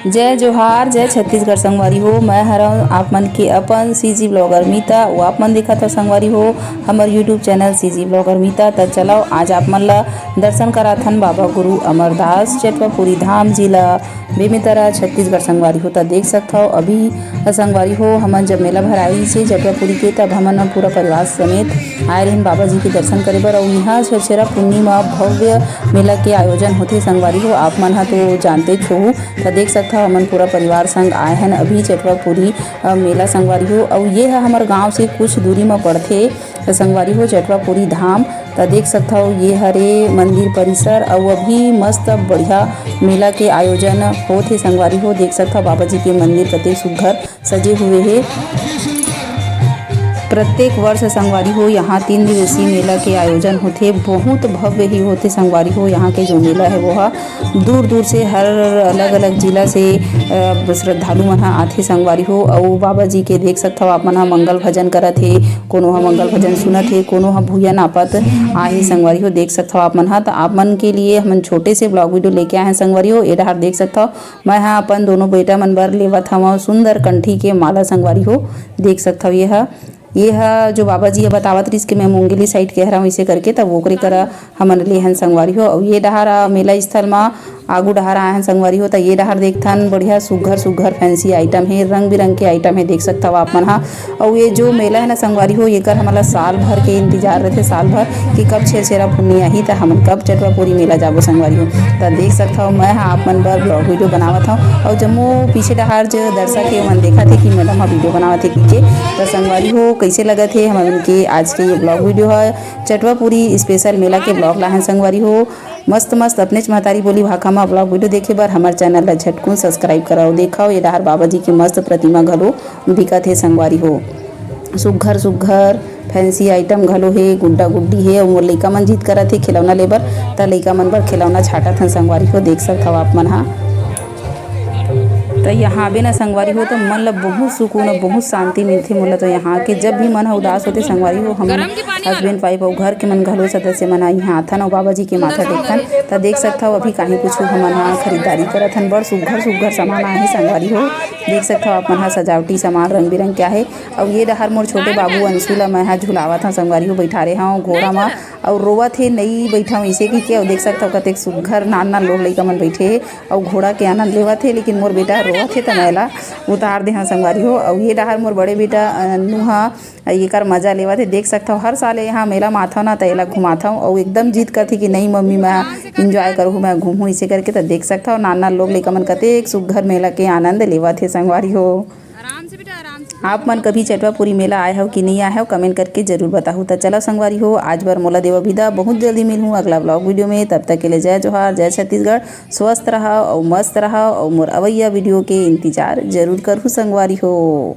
जय जोहार, जय छत्तीसगढ़ संगवारी हो। मैं हरव आप मन के अपन सीजी ब्लॉगर मीता। वो आप मन देखा था संगवारी हो हमार यूट्यूब चैनल सीजी ब्लॉगर मीता। तो चलो आज आप मन ला दर्शन कराथन बाबा गुरु अमरदास चटवापुरी धाम जिला बेमेतरा छत्तीसगढ़ संगवारी हो। तो देख सकते हो अभी संगवारी हो हमन जब मेला भर आई से चटवापुरी के, तब हमन पूरा परिवार समेत आए रहे बाबा जी के दर्शन करे बर। और यहाँ छेरछेरा पूर्णिमा भव्य मेला के आयोजन होते संगवारी हो। आप मन हा तो जानते छो। तो देख सकते हो हमन पूरा परिवार संग आए हैं अभी चटवापुरी मेला संगवारी हो। और ये है हमारे गांव से कुछ दूरी में पड़ते संगवारी हो चटवापुरी धाम। तो देख सकते हो ये हरे मंदिर परिसर और अभी मस्त बढ़िया मेला के आयोजन होते संगवारी हो। देख सकते हो बाबा जी के मंदिर कते सुघर सजे हुए हैं। प्रत्येक वर्ष संगवारी हो यहाँ 3 दिवसीय मेला के आयोजन होते, बहुत भव्य ही होते संगवारी हो। यहाँ के जो मेला है वो दूर दूर से हर अलग अलग जिला से श्रद्धालु मन आथे संगवारी हो। और बाबा जी के देख सकते हो आप मन मंगल भजन करत हे, कोनो मंगल भजन सुनत हे, कोनो भूया नापत आहे संगवारी हो। देख सकते हो आप मन। तो आप मन के लिए हम छोटे से ब्लॉग वीडियो लेके आए हैं संगवारी हो। ये डहार देख सकते हो मैं अपन दोनों बेटा मन बर लेवत हवा सुंदर कंठी के माला संगवारी हो। देख सकते हो ये है जो बाबा जी बतावत रही कि मैं मुंगेली साइड कह रहा हूँ इसे करके, तब ओकरे करा हमन ले हन संगवारी हो। और ये डहार मेला स्थल में आगू डहार आए हैं संगवारी हो। तो ये डहार देखथन बढ़िया सुघर सुघर फैंसी आइटम है, रंग बिरंग के आइटम है, देख सकता हो आप मन हा। और ये जो मेला है ना संगवारी हो, ये कर हमारा साल भर के इंतजार रहते, साल भर कि कब छेरछेरा पूर्णिमा ही तो हमन कब चटवापुरी मेला जाबो संगवारी हो। तो देख सकता हो मैं आप मन बर ब्लॉग वीडियो बनावत हूँ। और जम्मो पीछे डहार जो दर्शक है मन देखा थे कि मैडम हाँ वीडियो बनावत है कि तो संगवारी हो कैसे लगा थे हमन के आज के ये ब्लॉग वीडियो है चटवापुरी स्पेशल मेला के ब्लॉग ला है संगवारी हो। मस्त मस्त अपने महतारी बोली भाखा में ब्लॉग वीडियो देखे बर हमारे चैनल ला झटकुन सब्सक्राइब कराओ। देखाओ ये डहार बाबा जी के मस्त प्रतिमा घलो दिखत है संगवारी हो। सुघर सुघर फैंसी आइटम घलो है, गुड्डा गुड्डी है। और मोर लइका मन जीत करत हे खिलौना लेबर, त लइका मन बर खिलौना छाटत हन संगवारी हो। देख सकत हव आप मन हा। तो यहाँ आबे ना संगवारी हो तो मन ला बहुत सुकून और बहुत शांति मिलती मोला। तो यहाँ के जब भी मन उदास होते संगवारी हो हम हस्बैंड वाइफ और घर के मन घलो सदस्य मन यहाँ आथन और बाबा जी के माथा टेकथन। तो देख सकता हो अभी कहीं कुछ हमन हा खरीदारी करत हन। बड़ सुघर सुघर सामान आए संगवारी हो। देख सकता हो आप मन हा सजावटी सामान रंग बिरंग क्या है। और ये डहार मोर छोटे बाबू अंशु ला मैं झुलावत हूँ संगवारी हो, बैठा रहे हूँ घोड़ा में और रोवत है नहीं बैठा हूँ इसे कि और देख सकता हो कतेक सुघर नान लोग लइका मन बैठे है और घोड़ा के आनंद लेवत है। लेकिन मोर बेटा रोवत है तो मैला उतार दे हाँ संगवारी हो। और ये डहार मोर बड़े बेटा नुहा ये कर मजा लेवत है। देख सकता हो हर साल यहाँ मेला में आता हूँ ना तो एला घुमाता हूँ और एकदम जीत करती कि नहीं मम्मी मैं इंजॉय करूँ, मैं घूमूँ इसे करके। तो देख सकता हो नाना लोग लइका मन कतेक सुघर मेला के आनंद लेवत है संगवारी हो। आप मन कभी चटवापुरी मेला आए हो कि नहीं आए हो कमेंट करके जरूर बताओ। तो चलो संगवारी हो आज बार मोला देवा विदा, बहुत जल्दी मिलूँ अगला ब्लॉग वीडियो में। तब तक के लिए जय जोहार, जय छत्तीसगढ़। स्वस्थ रहा और मस्त रहा और मोर अवैया वीडियो के इंतजार जरूर करूँ संगवारी हो।